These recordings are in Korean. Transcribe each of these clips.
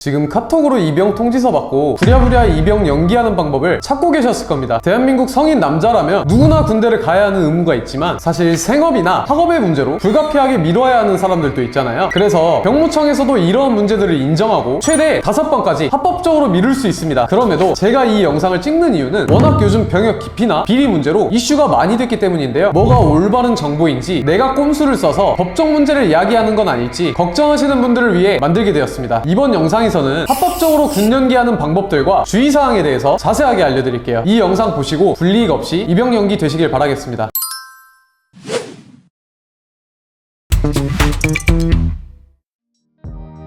지금 카톡으로 입영 통지서 받고 부랴부랴 입영 연기하는 방법을 찾고 계셨을 겁니다. 대한민국 성인 남자라면 누구나 군대를 가야 하는 의무가 있지만 사실 생업이나 학업의 문제로 불가피하게 미뤄야 하는 사람들도 있잖아요. 그래서 병무청에서도 이러한 문제들을 인정하고 최대 5번까지 합법적으로 미룰 수 있습니다. 그럼에도 제가 이 영상을 찍는 이유는 워낙 요즘 병역 기피나 비리 문제로 이슈가 많이 됐기 때문인데요. 뭐가 올바른 정보인지 내가 꼼수를 써서 법적 문제를 이야기하는 건 아닐지 걱정하시는 분들을 위해 만들게 되었습니다. 이번 영상에서는 합법적으로 군 연기하는 방법들과 주의사항에 대해서 자세하게 알려드릴게요. 이 영상 보시고 불이익 없이 입영 연기 되시길 바라겠습니다.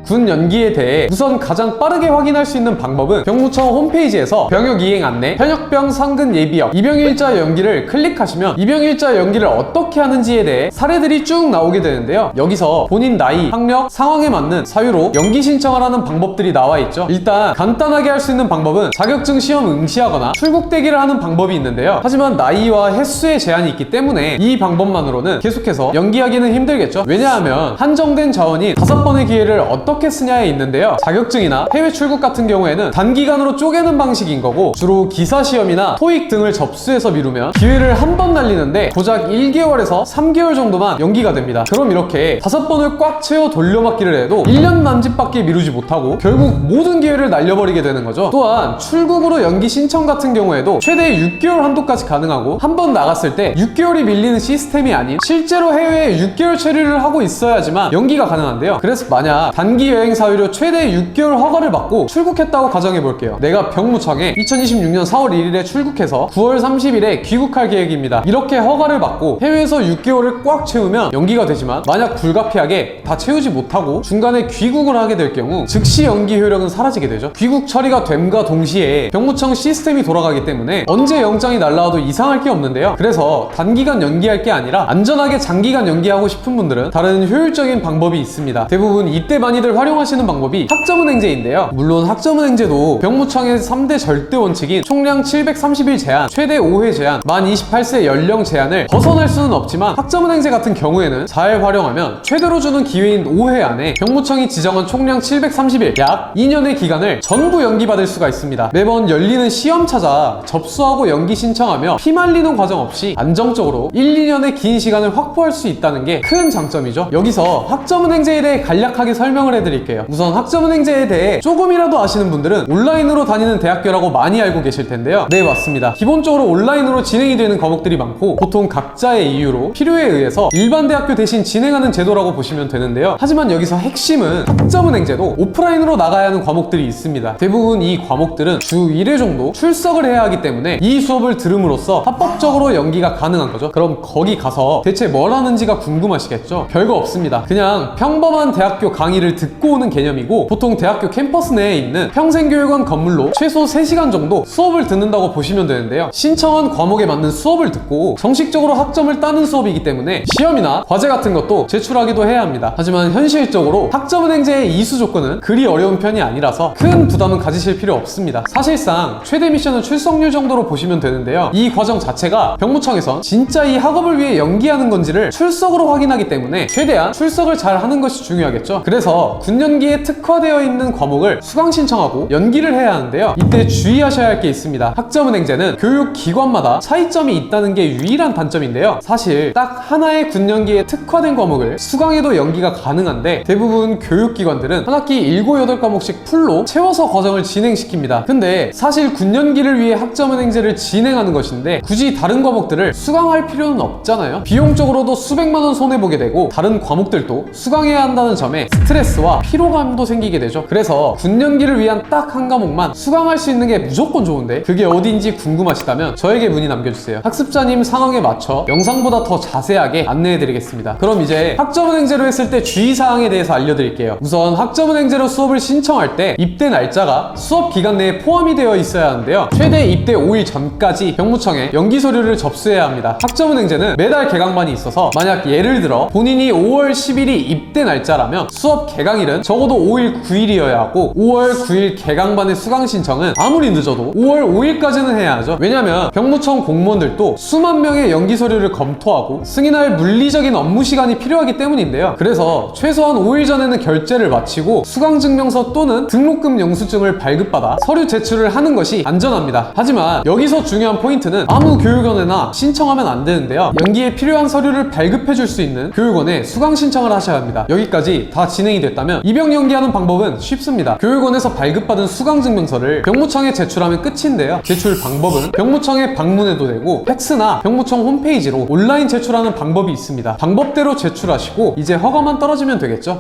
군 연기에 대해 우선 가장 빠르게 확인할 수 있는 방법은 병무청 홈페이지에서 병역 이행 안내, 현역병 상근 예비역, 입영일자 연기를 클릭하시면 입영일자 연기를 어떻게 하는지에 대해 사례들이 쭉 나오게 되는데요. 여기서 본인 나이, 학력, 상황에 맞는 사유로 연기 신청을 하는 방법들이 나와 있죠. 일단 간단하게 할 수 있는 방법은 자격증 시험 응시하거나 출국 대기를 하는 방법이 있는데요. 하지만 나이와 횟수에 제한이 있기 때문에 이 방법만으로는 계속해서 연기하기는 힘들겠죠. 왜냐하면 한정된 자원인 5번의 기회를 어떻게 쓰냐에 있는데요. 자격증이나 해외 출국 같은 경우에는 단기간으로 쪼개는 방식인 거고 주로 기사 시험이나 토익 등을 접수해서 미루면 기회를 한 번 날리는데 고작 1개월에서 3개월 정도만 연기가 됩니다. 그럼 이렇게 5번을 꽉 채워 돌려막기를 해도 1년 남짓밖에 미루지 못하고 결국 모든 기회를 날려버리게 되는 거죠. 또한 출국으로 연기 신청 같은 경우에도 최대 6개월 한도까지 가능하고 한 번 나갔을 때 6개월이 밀리는 시스템이 아닌 실제로 해외에 6개월 체류를 하고 있어야지만 연기가 가능한데요. 그래서 만약 단기 여행 사유로 최대 6개월 허가를 받고 출국했다고 가정해볼게요. 내가 병무청에 2026년 4월 1일에 출국해서 9월 30일에 귀국할 계획입니다. 이렇게 허가를 받고 해외에서 6개월을 꽉 채우면 연기가 되지만 만약 불가피하게 다 채우지 못하고 중간에 귀국을 하게 될 경우 즉시 연기 효력은 사라지게 되죠. 귀국 처리가 됨과 동시에 병무청 시스템이 돌아가기 때문에 언제 영장이 날라와도 이상할 게 없는데요. 그래서 단기간 연기할 게 아니라 안전하게 장기간 연기하고 싶은 분들은 다른 효율적인 방법이 있습니다. 대부분 이때 많이들 활용하시는 방법이 학점은행제인데요. 물론 학점은행제도 병무청의 3대 절대 원칙인 총량 730일 제한, 최대 5회 제한, 만 28세 연령 제한을 벗어날 수는 없지만 학점은행제 같은 경우에는 잘 활용하면 최대로 주는 기회인 5회 안에 병무청이 지정한 총량 730일, 약 2년의 기간을 전부 연기받을 수가 있습니다. 매번 열리는 시험 찾아 접수하고 연기 신청하며 피말리는 과정 없이 안정적으로 1, 2년의 긴 시간을 확보할 수 있다는 게 큰 장점이죠. 여기서 학점은행제에 대해 간략하게 설명을 해드릴게요. 우선 학점은행제에 대해 조금이라도 아시는 분들은 온라인으로 다니는 대학교라고 많이 알고 계실 텐데요. 네, 맞습니다. 기본적으로 온라인으로 진행이 되는 과목들이 많고 보통 각자의 이유로 필요에 의해서 일반 대학교 대신 진행하는 제도라고 보시면 되는데요. 하지만 여기서 핵심은 학점은행제도 오프라인으로 나가야 하는 과목들이 있습니다. 대부분 이 과목들은 주 1회 정도 출석을 해야 하기 때문에 이 수업을 들음으로써 합법적으로 연기가 가능한 거죠. 그럼 거기 가서 대체 뭘 하는지가 궁금하시겠죠? 별거 없습니다. 그냥 평범한 대학교 강의를 듣고 오는 개념이고 보통 대학교 캠퍼스 내에 있는 평생교육원 건물로 최소 3시간 정도 수업을 듣는다고 보시면 되는데요. 신청한 과목에 맞는 수업을 듣고 정식적으로 학점을 따는 수업이기 때문에 시험이나 과제 같은 것도 제출하기도 해야 합니다. 하지만 현실적으로 학점은행제의 이수 조건은 그리 어려운 편이 아니라서 큰 부담은 가지실 필요 없습니다. 사실상 최대 미션은 출석률 정도로 보시면 되는데요. 이 과정 자체가 병무청에선 진짜 이 학업을 위해 연기하는 건지를 출석으로 확인하기 때문에 최대한 출석을 잘 하는 것이 중요하겠죠. 그래서 군연기에 특화되어 있는 과목을 수강 신청하고 연기를 해야 하는데요. 이때 주의하셔야 할 게 있습니다. 학점은행제는 교육기관마다 차이점이 있다는 게 유일한 단점인데요. 사실 딱 하나의 군연기에 특화된 과목을 수강해도 연기가 가능한데 대부분 교육기관들은 한 학기 7, 8과목씩 풀로 채워서 과정을 진행시킵니다. 근데 사실 군연기를 위해 학점은행제를 진행하는 것인데 굳이 다른 과목들을 수강할 필요는 없잖아요. 비용적으로도 수백만 원 손해보게 되고 다른 과목들도 수강해야 한다는 점에 스트레스와 피로감도 생기게 되죠. 그래서 군연기를 위한 딱 한 과목만 수강할 수 있는 게 무조건 좋은데 그게 어딘지 궁금하시다면 저에게 문의 남겨주세요. 학습자님 상황에 맞춰 영상보다 더 자세하게 안내해드리겠습니다. 그럼 이제 학점은행제로 했을 때 주의사항에 대해서 알려드릴게요. 우선 학점은행제로 수업을 신청할 때 입대 날짜가 수업 기간 내에 포함이 되어 있어야 하는데요. 최대 입대 5일 전까지 병무청에 연기 서류를 접수해야 합니다. 학점은행제는 매달 개강반이 있어서 만약 예를 들어 본인이 5월 10일이 입대 날짜라면 수업 개강 가량일은 적어도 5일 9일이어야 하고 5월 9일 개강반의 수강 신청은 아무리 늦어도 5월 5일까지는 해야 하죠. 왜냐면 병무청 공무원들도 수만 명의 연기 서류를 검토하고 승인할 물리적인 업무 시간이 필요하기 때문인데요. 그래서 최소한 5일 전에는 결제를 마치고 수강증명서 또는 등록금 영수증을 발급받아 서류 제출을 하는 것이 안전합니다. 하지만 여기서 중요한 포인트는 아무 교육원에나 신청하면 안 되는데요. 연기에 필요한 서류를 발급해 줄 수 있는 교육원에 수강 신청을 하셔야 합니다. 여기까지 다 진행이 됐다면 입영 연기하는 방법은 쉽습니다. 교육원에서 발급받은 수강증명서를 병무청에 제출하면 끝인데요. 제출 방법은 병무청에 방문해도 되고 팩스나 병무청 홈페이지로 온라인 제출하는 방법이 있습니다. 방법대로 제출하시고 이제 허가만 떨어지면 되겠죠.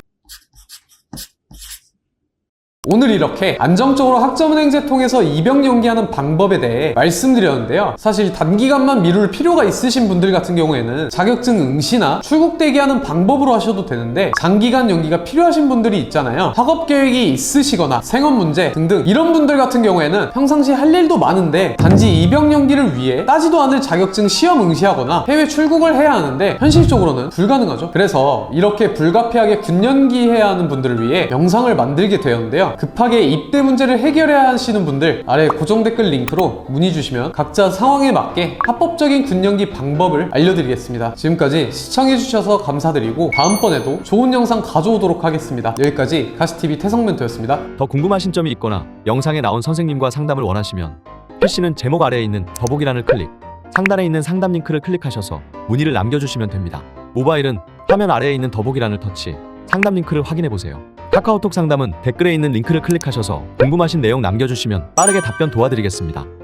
오늘 이렇게 안정적으로 학점은행제 통해서 입영 연기하는 방법에 대해 말씀드렸는데요. 사실 단기간만 미룰 필요가 있으신 분들 같은 경우에는 자격증 응시나 출국 대기하는 방법으로 하셔도 되는데 장기간 연기가 필요하신 분들이 있잖아요. 학업 계획이 있으시거나 생업 문제 등등 이런 분들 같은 경우에는 평상시 할 일도 많은데 단지 입영 연기를 위해 따지도 않을 자격증 시험 응시하거나 해외 출국을 해야 하는데 현실적으로는 불가능하죠. 그래서 이렇게 불가피하게 군연기해야 하는 분들을 위해 영상을 만들게 되었는데요. 급하게 입대 문제를 해결해야 하시는 분들 아래 고정 댓글 링크로 문의 주시면 각자 상황에 맞게 합법적인 군연기 방법을 알려드리겠습니다. 지금까지 시청해주셔서 감사드리고 다음번에도 좋은 영상 가져오도록 하겠습니다. 여기까지 가시TV 태성멘토였습니다. 더 궁금하신 점이 있거나 영상에 나온 선생님과 상담을 원하시면 PC는 제목 아래에 있는 더보기란을 클릭, 상단에 있는 상담 링크를 클릭하셔서 문의를 남겨주시면 됩니다. 모바일은 화면 아래에 있는 더보기란을 터치, 상담 링크를 확인해보세요. 카카오톡 상담은 댓글에 있는 링크를 클릭하셔서 궁금하신 내용 남겨주시면 빠르게 답변 도와드리겠습니다.